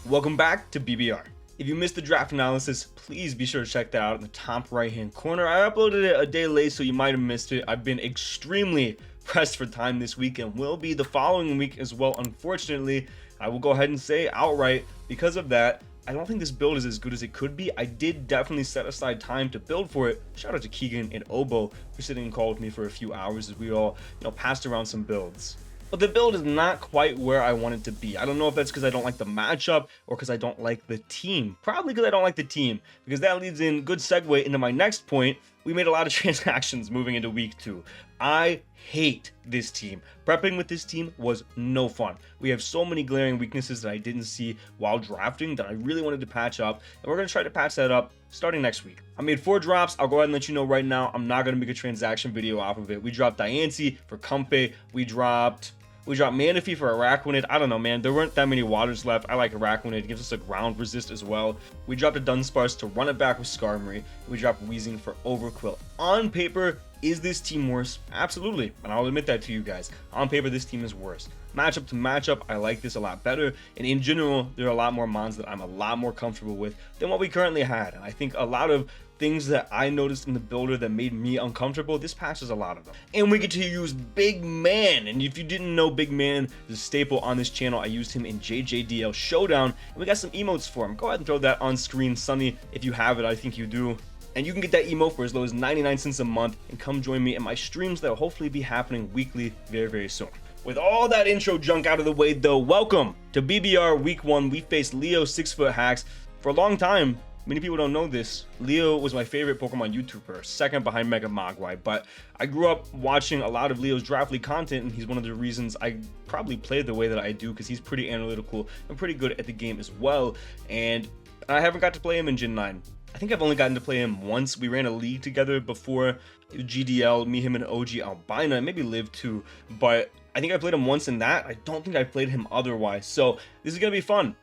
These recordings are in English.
Welcome back to BBR. If you missed the draft analysis, please be sure to check that out in the top right hand corner. I uploaded it a day late, so you might have missed it. I've been extremely pressed for time this week and will be the following week as well. Unfortunately, I will go ahead and say outright, because of that, I don't think this build is as good as it could be. I did definitely set aside time to build for it. Shout out to Keegan and Obo for sitting and called with me for a few hours as we all, passed around some builds. But the build is not quite where I want it to be. I don't know if that's because I don't like the matchup or because I don't like the team. Probably because I don't like the team, because that leads in good segue into my next point. We made a lot of transactions moving into week 2. I hate this team. Prepping with this team was no fun. We have so many glaring weaknesses that I didn't see while drafting that I really wanted to patch up, and we're going to try to patch that up starting next week. I made 4 drops. I'll go ahead and let you know right now, I'm not going to make a transaction video off of it. We dropped Diancie for Compe. We dropped Manaphy for Araquanid. I don't know, man. There weren't that many waters left. I like Araquanid. It gives us a ground resist as well. We dropped a Dunsparce to run it back with Skarmory. We dropped Weezing for Overqwil. On paper, is this team worse? Absolutely. And I'll admit that to you guys. On paper, this team is worse. Matchup to matchup, I like this a lot better. And in general, there are a lot more mons that I'm a lot more comfortable with than what we currently had. And I think a lot of things that I noticed in the builder that made me uncomfortable, this patches a lot of them. And we get to use Big Man. And if you didn't know, Big Man is a staple on this channel. I used him in JJDL Showdown, and we got some emotes for him. Go ahead and throw that on screen, Sunny, if you have it. I think you do. And you can get that emote for as low as 99 cents a month, and come join me in my streams that will hopefully be happening weekly very, very soon. With all that intro junk out of the way though, welcome to BBR Week 1. We faced Leo 6-foot hacks. For a long time, many people don't know this, Leo was my favorite Pokemon YouTuber, second behind Mega Mogwai, but I grew up watching a lot of Leo's Draft League content, and he's one of the reasons I probably play the way that I do, because he's pretty analytical and pretty good at the game as well, and I haven't got to play him in Gen 9. I think I've only gotten to play him once. We ran a league together before GDL, me, him, and OGalbina, maybe Live too, but I think I played him once in that. I don't think I played him otherwise, so this is going to be fun.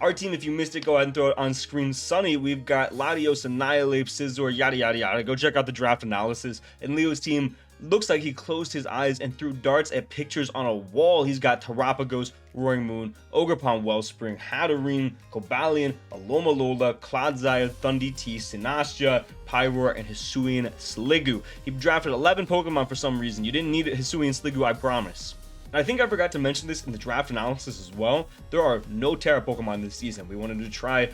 Our team, if you missed it, go ahead and throw it on screen. Sunny, we've got LATIOS, Annihilate, Scizor, yada, yada, yada. Go check out the draft analysis. And Leo's team looks like he closed his eyes and threw darts at pictures on a wall. He's got Terapagos, Roaring Moon, Ogerpon Wellspring, Hatterene, Cobalion, Alomalola, Clodsire, Thundee-T, Sinastcha, Pyroar, and Hisuian Sliggoo. He drafted 11 Pokemon for some reason. You didn't need it, Hisuian Sliggoo, I promise. I think I forgot to mention this in the draft analysis as well. There are no Terra Pokemon this season. We wanted to try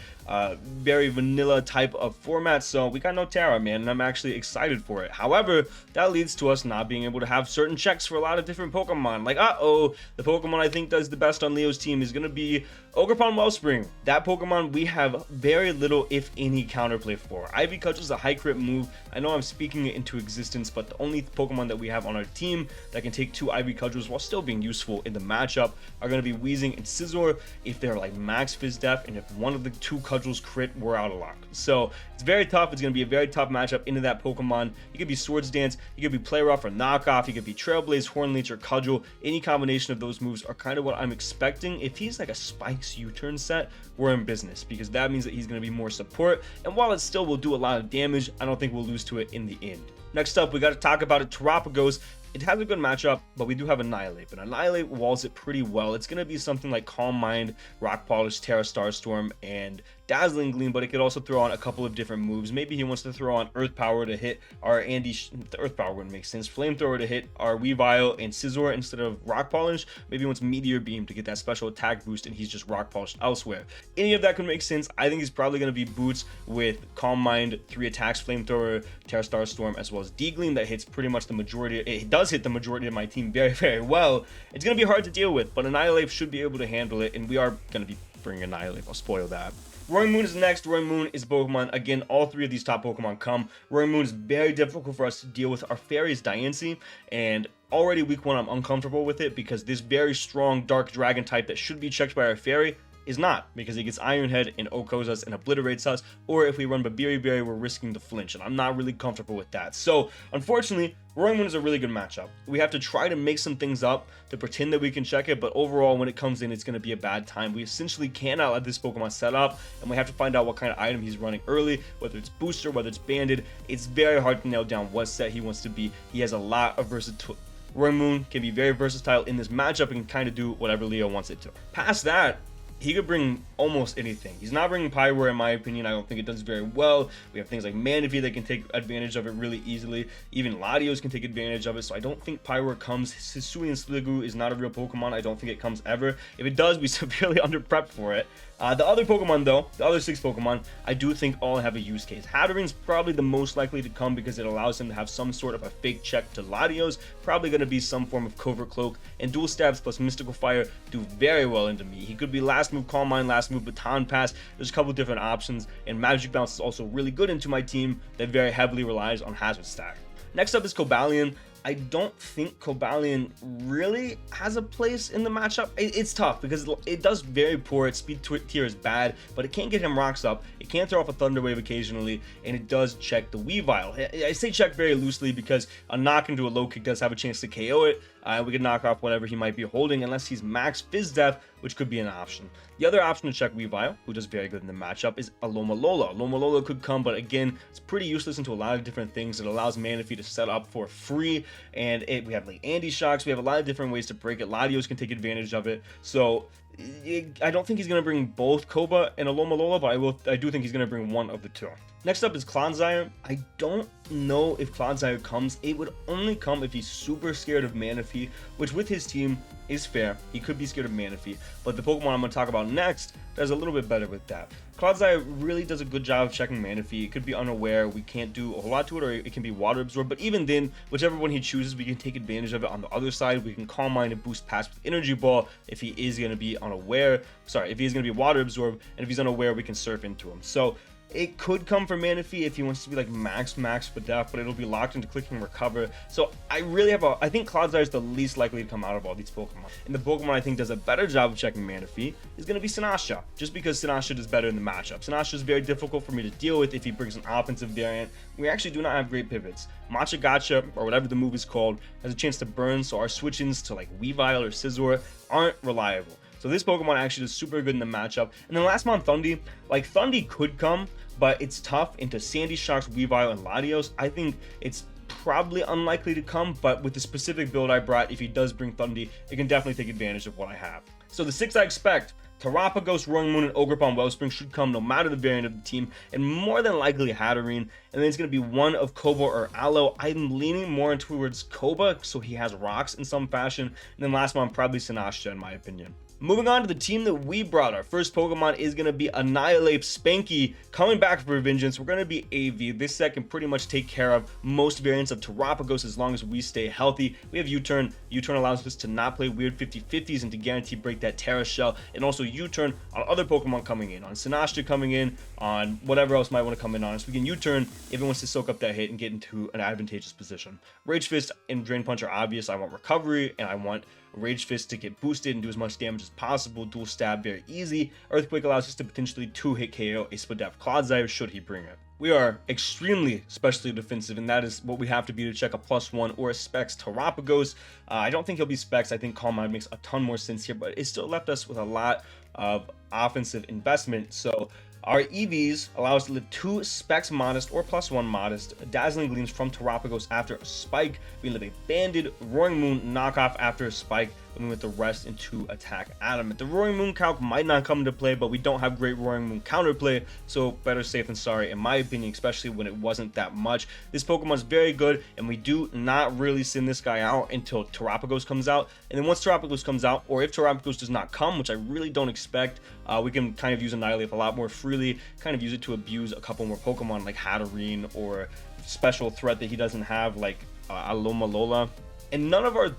very vanilla type of format, so we got no Terra, man, and I'm actually excited for it. However, that leads to us not being able to have certain checks for a lot of different Pokemon. Like, the Pokemon I think does the best on Leo's team is going to be Ogerpon Wellspring. That Pokemon we have very little, if any, counterplay for. Ivy Cudgel is a high crit move. I know I'm speaking it into existence, but the only Pokemon that we have on our team that can take 2 Ivy Cudgels while still being useful in the matchup are going to be Weezing and Scizor if they're like max Fizz Def, and if one of the 2 Cudgels crit, we're out of luck. So it's very tough. It's going to be a very tough matchup into that Pokemon. It could be Swords Dance, it could be Play Rough or Knockoff, it could be Trailblaze, Hornleech, or Cudgel. Any combination of those moves are kind of what I'm expecting. If he's like a Spikes U-turn set, we're in business, because that means that he's going to be more support, and while it still will do a lot of damage, I don't think we'll lose to it in the end. Next up, we got to talk about it. Terapagos. It has a good matchup, but we do have Annihilate, but Annihilate walls it pretty well. It's going to be something like Calm Mind, Rock Polish, Terra Starstorm, and Dazzling Gleam, but it could also throw on a couple of different moves. Maybe he wants to throw on Earth Power to hit our the Earth Power wouldn't make sense. Flamethrower to hit our Weavile and Scizor instead of Rock Polish. Maybe he wants Meteor Beam to get that special attack boost, and he's just Rock Polished elsewhere. Any of that could make sense. I think he's probably going to be Boots with Calm Mind, 3 attacks, Flamethrower, Terra Starstorm, as well as D-Gleam that hits pretty much the majority. It does hit the majority of my team very, very well. It's going to be hard to deal with, but Annihilate should be able to handle it, and we are going to be bringing Annihilate. I'll spoil that. Roaring Moon is next. Roaring Moon is Pokemon. Again, all 3 of these top Pokemon come. Roaring Moon is very difficult for us to deal with. Our Fairy is Diancie, and already week 1 I'm uncomfortable with it, because this very strong Dark Dragon type that should be checked by our Fairy is not, because he gets Iron Head and OHKOs us and obliterates us, or if we run Babiri Berry, we're risking the flinch, and I'm not really comfortable with that. So, unfortunately, Roaring Moon is a really good matchup. We have to try to make some things up to pretend that we can check it, but overall, when it comes in, it's going to be a bad time. We essentially cannot let this Pokemon set up, and we have to find out what kind of item he's running early, whether it's Booster, whether it's Banded. It's very hard to nail down what set he wants to be. He has a lot of versatility. Roaring Moon can be very versatile in this matchup and can kind of do whatever Leo wants it to. Past that, he could bring almost anything. He's not bringing Pyro, in my opinion. I don't think it does very well. We have things like Manaphy that can take advantage of it really easily. Even LATIOS can take advantage of it, so I don't think Pyro comes. Hisui and Sliggoo is not a real Pokemon. I don't think it comes ever. If it does, we severely under-prepped for it. The other Pokemon, though, the other 6 Pokemon, I do think all have a use case. Hattering's probably the most likely to come because it allows him to have some sort of a fake check to LATIOS, probably going to be some form of Covert Cloak, and Dual Stabs plus Mystical Fire do very well into me. He could be last move Calm Mind, last move Baton Pass. There's a couple different options, and Magic Bounce is also really good into my team that very heavily relies on Hazard Stack. Next up is Cobalion. I don't think Cobalion really has a place in the matchup. It's tough because it does very poor. Its speed tier is bad, but it can't get him rocks up. It can throw off a Thunder Wave occasionally, and it does check the Weavile. I say check very loosely because a knock into a low kick does have a chance to KO it. We can knock off whatever he might be holding unless he's max Fizz Def, which could be an option. The other option to check Weavile, who does very good in the matchup, is Alomomola. Alomomola could come, but again, it's pretty useless into a lot of different things. It allows Manaphy to set up for free, and we have like Andy Shocks. We have a lot of different ways to break it. LATIOS can take advantage of it. So I don't think he's going to bring both Koba and Alomomola, but I do think he's going to bring one of the two. Next up is Clodsire. I don't know if Clodsire comes. It would only come if he's super scared of Manaphy, which with his team is fair. He could be scared of Manaphy, but the Pokemon I'm going to talk about next does a little bit better with that. Clodsire really does a good job of checking Manaphy. It could be unaware. We can't do a whole lot to it, or it can be Water Absorb, but even then, whichever one he chooses, we can take advantage of it on the other side. We can Calm Mind and Boost Pass with Energy Ball if he is going to be unaware. Sorry, if he's going to be Water Absorb, and if he's unaware, we can Surf into him. So it could come from Manaphy if he wants to be like max for def, but it'll be locked into Click and Recover. So I think Clodsire is the least likely to come out of all these Pokemon. And the Pokemon I think does a better job of checking Manaphy is going to be Sinasha, just because Sinasha does better in the matchup. Sinasha is very difficult for me to deal with if he brings an offensive variant. We actually do not have great pivots. Matcha Gotcha, or whatever the move is called, has a chance to burn, so our switch-ins to like Weavile or Scizor aren't reliable. So this Pokemon actually does super good in the matchup. And then last month, Thundy. Like, Thundy could come, but it's tough into Sandy Shocks, Weavile, and LATIOS. I think it's probably unlikely to come, but with the specific build I brought, if he does bring Thundy, it can definitely take advantage of what I have. So the 6 I expect: Terapagos, Roaring Moon, and Ogerpon Wellspring should come no matter the variant of the team, and more than likely Hatterene. And then it's going to be one of Koba or Aloe. I'm leaning more towards Koba, so he has rocks in some fashion. And then last one, probably Sinasha, in my opinion. Moving on to the team that we brought, our first Pokemon is going to be Annihilate Spanky. Coming back for vengeance, we're going to be AV. This set can pretty much take care of most variants of Terapagos as long as we stay healthy. We have U-Turn. U-Turn allows us to not play weird 50-50s and to guarantee break that Terra Shell. And also U-Turn on other Pokemon coming in, on Sinasha coming in, on whatever else might want to come in on us. We can U-Turn if it wants to soak up that hit and get into an advantageous position. Rage Fist and Drain Punch are obvious. I want Recovery, and I want Rage Fist to get boosted and do as much damage as possible. Dual Stab very easy. Earthquake allows us to potentially 2-hit KO a Spadef Clodsire should he bring it. We are extremely specially defensive, and that is what we have to be to check a +1 or a Specs Terapagos. I don't think he'll be Specs. I think Calm Mind makes a ton more sense here, but it still left us with a lot of offensive investment. So our EVs allow us to live 2 Specs Modest or +1 Modest, Dazzling Gleams from Terapagos after a Spike. We live a Banded Roaring Moon knockoff after a Spike, and we with the rest into Attack Adamant. The Roaring Moon calc might not come into play, but we don't have great Roaring Moon counterplay, so better safe than sorry in my opinion, especially when it wasn't that much. This Pokemon is very good, and we do not really send this guy out until Terapagos comes out. And then once Terapagos comes out, or if Terapagos does not come, which I really don't expect, we can kind of use Annihilate a lot more freely, kind of use it to abuse a couple more Pokemon like Hatterene or special threat that he doesn't have like Alomomola. And none of our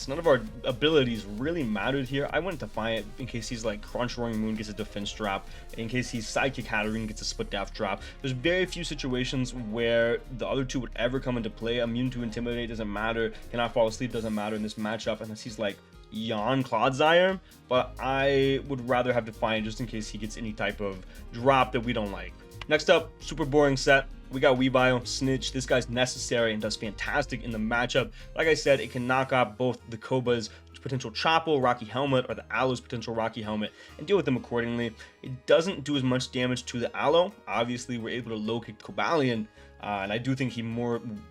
none of our abilities really mattered here. I went Defiant in case he's like Crunch Roaring Moon gets a defense drop, in case he's Sidekick Hatterene gets a Split Def drop. There's very few situations where the other two would ever come into play. Immune to Intimidate doesn't matter, Cannot Fall Asleep doesn't matter in this matchup unless he's like Yawn Clodsire, but I would rather have Defiant just in case he gets any type of drop that we don't like. Next up, super boring set. We got Weavile, Snitch. This guy's necessary and does fantastic in the matchup. Like I said, it can knock off both the Koba's potential Chople, Rocky Helmet, or the Aloe's potential Rocky Helmet, and deal with them accordingly. It doesn't do as much damage to the Aloe. Obviously, we're able to low kick Cobalion, and I do think he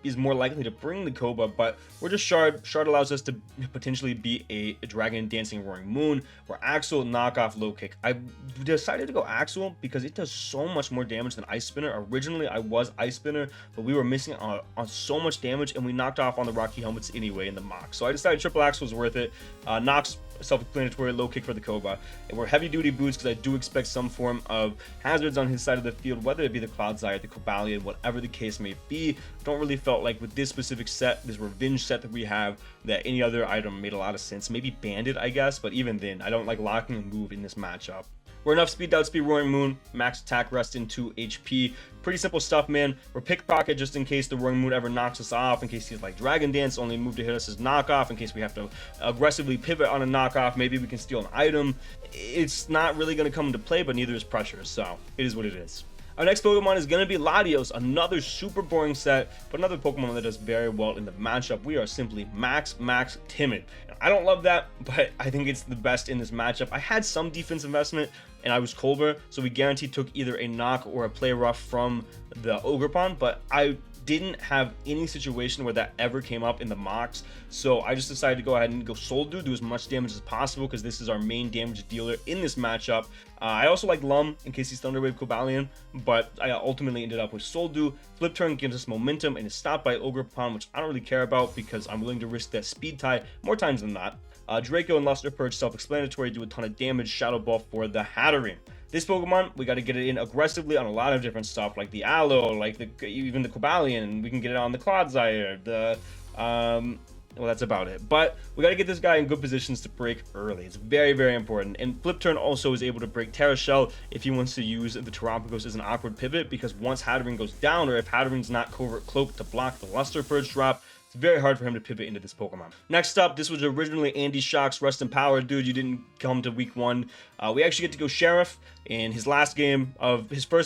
is more likely to bring the Koba, but we're just Shard. Shard allows us to potentially be a Dragon Dancing Roaring Moon, or Axel knockoff low kick. I decided to go Axel because it does so much more damage than Ice Spinner. Originally, I was Ice Spinner, but we were missing on so much damage, and we knocked off on the Rocky Helmets anyway in the mock. So I decided triple Axel was worth it. Nox, self-explanatory, low kick for the Koba. And we're heavy duty boots because I do expect some form of hazards on his side of the field, whether it be the Cloudsire, the Cobalion, whatever the case may be. I don't really felt like with this specific set, this revenge set that we have, that any other item made a lot of sense. Maybe Bandit, I guess, but even then, I don't like locking a move in this matchup. We're enough speed, outspeed Roaring Moon, max attack, rest in 2 HP. Pretty simple stuff, man. We're Pickpocket just in case the Roaring Moon ever knocks us off, in case he's like Dragon Dance, only move to hit us is knockoff, in case we have to aggressively pivot on a knockoff, maybe we can steal an item. It's not really going to come into play, but neither is Pressure, so it is what it is. Our next Pokemon is going to be LATIOS, another super boring set, but another Pokemon that does very well in the matchup. We are simply max Timid. Now, I don't love that, but I think it's the best in this matchup. I had some defense investment, and I was Colbur, so we guaranteed took either a knock or a play rough from the Ogerpon, but I didn't have any situation where that ever came up in the mocks, so I just decided to go ahead and go Soldu, do as much damage as possible because this is our main damage dealer in this matchup. I also like Lum in case he's Thunderwave Cobalion, but I ultimately ended up with Soldu. Flip Turn gives us momentum and is stopped by Ogerpon, which I don't really care about because I'm willing to risk that speed tie more times than not. Draco and Luster Purge, self-explanatory, do a ton of damage. Shadow Ball for the Hatterene. This Pokemon, we got to get it in aggressively on a lot of different stuff, like the Aloe, like even the Cobalion. We can get it on the Cloudsire, well, that's about it. But we got to get this guy in good positions to break early. It's very, very important. And Flip Turn also is able to break Terra Shell if he wants to use the Terapagos as an awkward pivot, because once Hatterene goes down, or if Hatterene's not Covert Cloak to block the Luster Purge drop, it's very hard for him to pivot into this Pokemon. Next up, this was originally Andy Shock's Rest in Power. Dude, you didn't come to week 1. We actually get to go Sheriff in his first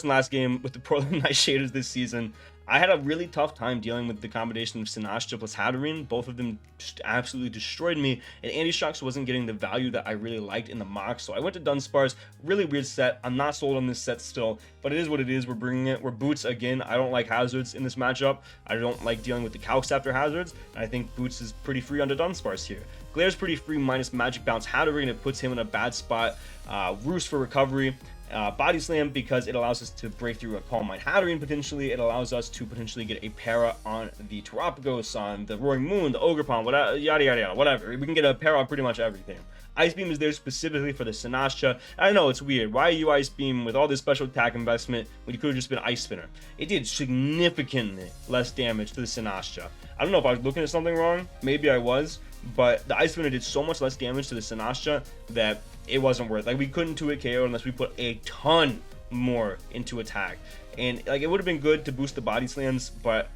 and last game with the Portland Nightshaders this season. I had a really tough time dealing with the combination of Sinashta plus Hatterene. Both of them just absolutely destroyed me, and Andy Shocks wasn't getting the value that I really liked in the mock, so I went to Dunsparce. Really weird set. I'm not sold on this set still, but it is what it is. We're bringing it. We're Boots again. I don't like hazards in this matchup. I don't like dealing with the Calcs after hazards, and I think Boots is pretty free under Dunsparce here. Glare's pretty free minus Magic Bounce Hatterene. It puts him in a bad spot. Roost for recovery. Body Slam because it allows us to break through a Calm Mind Hatterene potentially. It allows us to potentially get a para on the Terapagos, on the Roaring Moon, the Ogerpon, whatever, yada yada yada, whatever. We can get a para on pretty much everything. Ice Beam is there specifically for the Sinashta. I know it's weird. Why are you Ice Beam with all this special attack investment when you could have just been Ice Spinner? It did significantly less damage to the Sinashta. I don't know if I was looking at something wrong. Maybe I was. But the Ice Spinner did so much less damage to the Sinashta that it wasn't worth it. Like, we couldn't 2-hit KO unless we put a ton more into attack. And, like, it would have been good to boost the body slams, but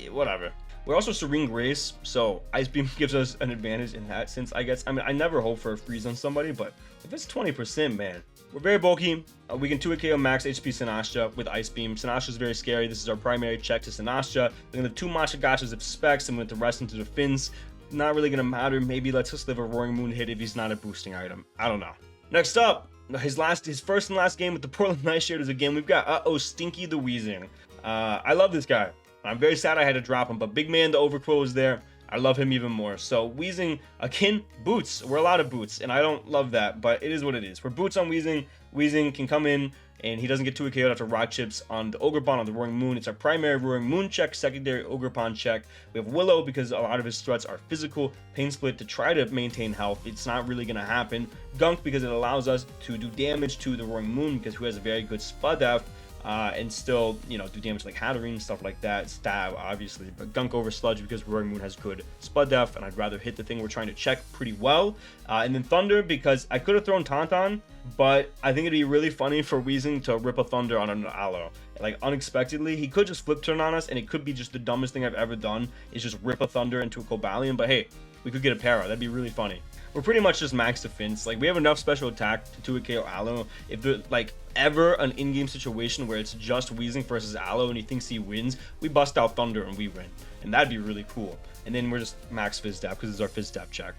whatever. We're also Serene Grace, so Ice Beam gives us an advantage in that sense, I guess. I mean, I never hope for a freeze on somebody, but if it's 20%, man. We're very bulky. We can 2-hit KO max HP Sinashta with Ice Beam. Sinashta is very scary. This is our primary check to Sinashta. We're going to 2 Matcha Gachas of specs and with the rest into the fins. Not really gonna matter. Maybe let's just live a Roaring Moon hit if he's not a boosting item. I don't know. Next up, his first and last game with the Portland Nightshaders again. We've got Stinky the Wheezing. I love this guy. I'm very sad I had to drop him, but Big Man the Overcrow is there. I love him even more. So Wheezing, akin Boots. We're a lot of Boots, and I don't love that, but it is what it is. We're Boots on Wheezing. Wheezing can come in, and he doesn't get 2-hit KO'd after Rock Chips on the Ogerpon on the Roaring Moon. It's our primary Roaring Moon check, secondary Ogerpon check. We have Willow because a lot of his threats are physical. Pain Split to try to maintain health. It's not really going to happen. Gunk because it allows us to do damage to the Roaring Moon because who has a very good Spudef. And still, do damage like Hatterene, stuff like that. Stab, obviously, but Gunk over Sludge because Roaring Moon has good Spud Def, and I'd rather hit the thing we're trying to check pretty well. And then Thunder because I could have thrown Tauntaun, but I think it'd be really funny for Wheezing to rip a Thunder on an Aloe. Like, unexpectedly, he could just Flip Turn on us, and it could be just the dumbest thing I've ever done, is just rip a Thunder into a Cobalion, but hey, we could get a para. That'd be really funny. We're pretty much just max defense. Like, we have enough special attack to 2-hit KO Aloe. If there's, like, ever an in-game situation where it's just Wheezing versus Aloe and he thinks he wins, we bust out Thunder and we win. And that'd be really cool. And then we're just max Fizz Dap because it's our Fizz Dap check.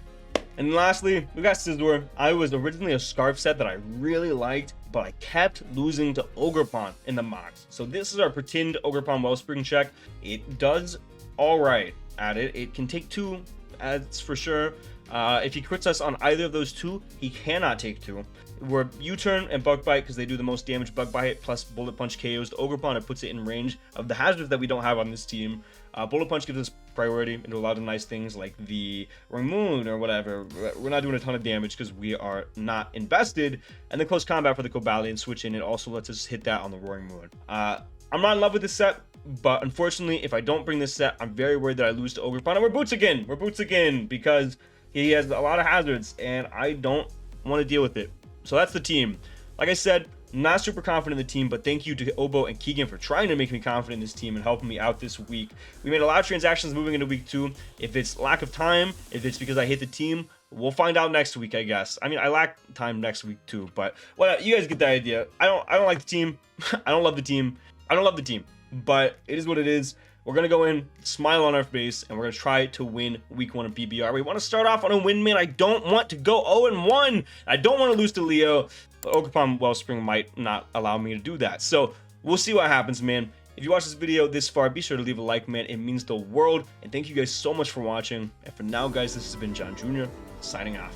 And lastly, we got Scizor. I was originally a Scarf set that I really liked, but I kept losing to Ogerpon in the mocks. So this is our pretend Ogerpon Wellspring check. It does all right at it. It can take 2, that's for sure. If he crits us on either of those 2, he cannot take 2. We're U-turn and Bug Bite because they do the most damage. Bug Bite plus Bullet Punch KOs the Ogerpon. It puts it in range of the hazards that we don't have on this team. Bullet Punch gives us priority into a lot of nice things like the Roaring Moon or whatever. We're not doing a ton of damage because we are not invested. And the Close Combat for the Cobalion switch in, it also lets us hit that on the Roaring Moon. I'm not in love with this set, but unfortunately, if I don't bring this set, I'm very worried that I lose to Ogerpon. And we're Boots again. We're Boots again because he has a lot of hazards and I don't want to deal with it. So that's the team. Like I said, not super confident in the team, but thank you to Obo and Keegan for trying to make me confident in this team and helping me out this week. We made a lot of transactions moving into week 2. If it's lack of time, if it's because I hate the team, we'll find out next week, I guess. I mean, I lack time next week too, but well, you guys get the idea. I don't like the team. I don't love the team. I don't love the team, but it is what it is. We're going to go in, smile on our face, and we're going to try to win week 1 of BBR. We want to start off on a win, man. I don't want to go 0-1. I don't want to lose to Leo, but Ogerpon Wellspring might not allow me to do that. So we'll see what happens, man. If you watched this video this far, be sure to leave a like, man. It means the world. And thank you guys so much for watching. And for now, guys, this has been John Jr. signing off.